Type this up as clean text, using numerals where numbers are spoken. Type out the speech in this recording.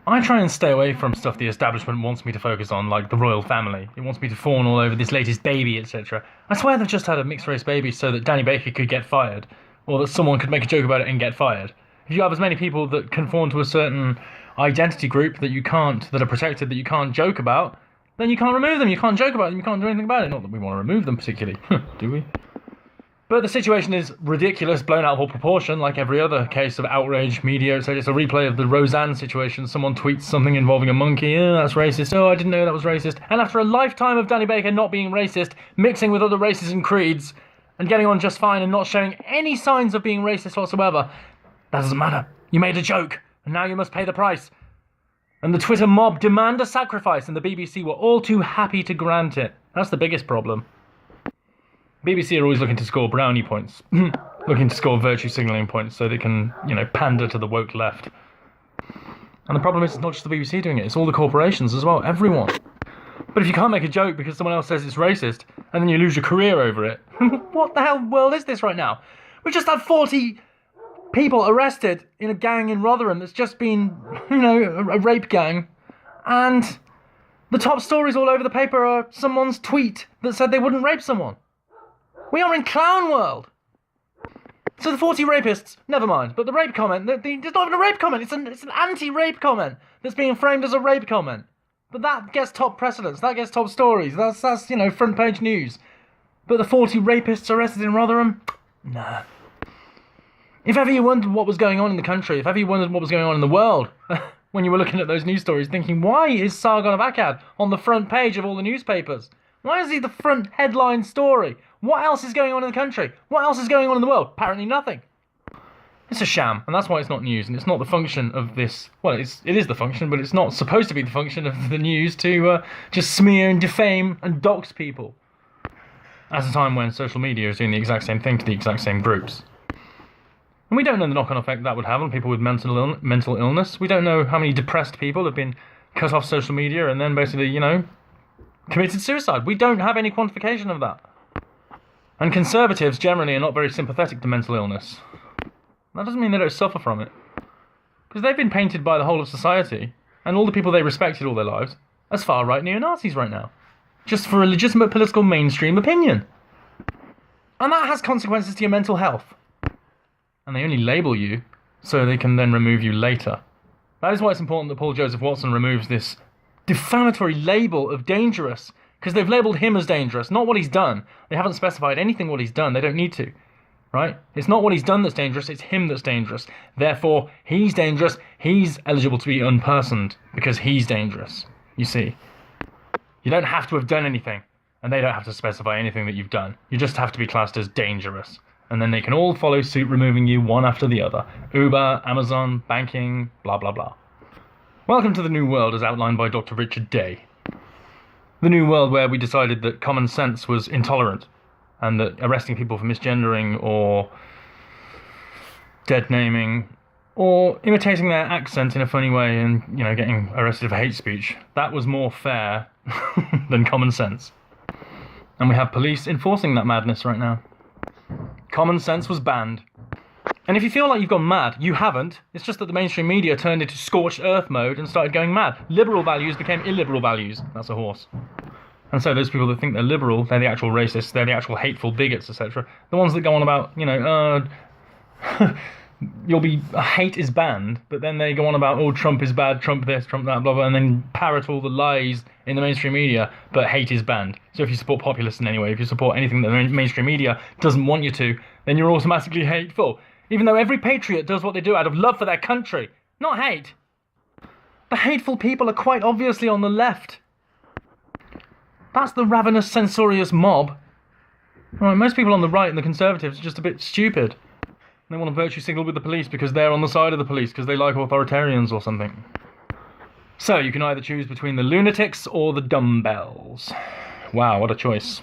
I try and stay away from stuff the establishment wants me to focus on, like the royal family. It wants me to fawn all over this latest baby, etc. I swear they've just had a mixed-race baby so that Danny Baker could get fired, or that someone could make a joke about it and get fired. If you have as many people that conform to a certain identity group that are protected, that you can't joke about, then you can't remove them, you can't joke about them, you can't do anything about it. Not that we want to remove them particularly, do we? But the situation is ridiculous, blown out of all proportion, like every other case of outrage media. So it's a replay of the Roseanne situation. Someone tweets something involving a monkey. Oh, that's racist. Oh, I didn't know that was racist. And after a lifetime of Danny Baker not being racist, mixing with other races and creeds, and getting on just fine and not showing any signs of being racist whatsoever, that doesn't matter. You made a joke, and now you must pay the price. And the Twitter mob demand a sacrifice, and the BBC were all too happy to grant it. That's the biggest problem. BBC are always looking to score brownie points, looking to score virtue signalling points so they can, pander to the woke left. And the problem is it's not just the BBC doing it, it's all the corporations as well, everyone. But if you can't make a joke because someone else says it's racist, and then you lose your career over it, what the hell world is this right now? We just had 40 people arrested in a gang in Rotherham that's just been, a rape gang, and the top stories all over the paper are someone's tweet that said they wouldn't rape someone. We are in clown world. So the 40 rapists, never mind. But the rape comment, it's not even a rape comment. It's an anti-rape comment that's being framed as a rape comment. But that gets top precedence. That gets top stories. That's front page news. But the 40 rapists arrested in Rotherham? Nah. If ever you wondered what was going on in the country, if ever you wondered what was going on in the world, when you were looking at those news stories, thinking, why is Sargon of Akkad on the front page of all the newspapers? Why is he the front headline story? What else is going on in the country? What else is going on in the world? Apparently nothing. It's a sham, and that's why it's not news, and it's not the function of this... Well, it is the function, but it's not supposed to be the function of the news to just smear and defame and dox people. At a time when social media is doing the exact same thing to the exact same groups. And we don't know the knock-on effect that would have on people with mental illness. We don't know how many depressed people have been cut off social media and then basically, committed suicide. We don't have any quantification of that. And conservatives generally are not very sympathetic to mental illness. That doesn't mean they don't suffer from it. Because they've been painted by the whole of society, and all the people they respected all their lives, as far-right neo-Nazis right now. Just for a legitimate political mainstream opinion. And that has consequences to your mental health. And they only label you so they can then remove you later. That is why it's important that Paul Joseph Watson removes this defamatory label of dangerous, because they've labelled him as dangerous, not what he's done. They haven't specified anything what he's done. They don't need to, right? It's not what he's done that's dangerous, it's him that's dangerous. Therefore, he's dangerous, he's eligible to be unpersoned, because he's dangerous, you see. You don't have to have done anything, and they don't have to specify anything that you've done. You just have to be classed as dangerous. And then they can all follow suit, removing you one after the other. Uber, Amazon, banking, blah blah blah. Welcome to the new world as outlined by Dr. Richard Day. The new world where we decided that common sense was intolerant and that arresting people for misgendering or dead naming or imitating their accent in a funny way and, getting arrested for hate speech, that was more fair than common sense. And we have police enforcing that madness right now. Common sense was banned. And if you feel like you've gone mad, you haven't. It's just that the mainstream media turned into scorched earth mode and started going mad. Liberal values became illiberal values. That's a horse. And so those people that think they're liberal, they're the actual racists, they're the actual hateful bigots, etc. The ones that go on about, hate is banned, but then they go on about, Trump is bad, Trump this, Trump that, blah, blah, and then parrot all the lies in the mainstream media, but hate is banned. So if you support populists in any way, if you support anything that the mainstream media doesn't want you to, then you're automatically hateful. Even though every patriot does what they do out of love for their country, not hate. The hateful people are quite obviously on the left. That's the ravenous, censorious mob. Right, most people on the right and the conservatives are just a bit stupid. They want to virtue signal with the police because they're on the side of the police, because they like authoritarians or something. So you can either choose between the lunatics or the dumbbells. Wow, what a choice.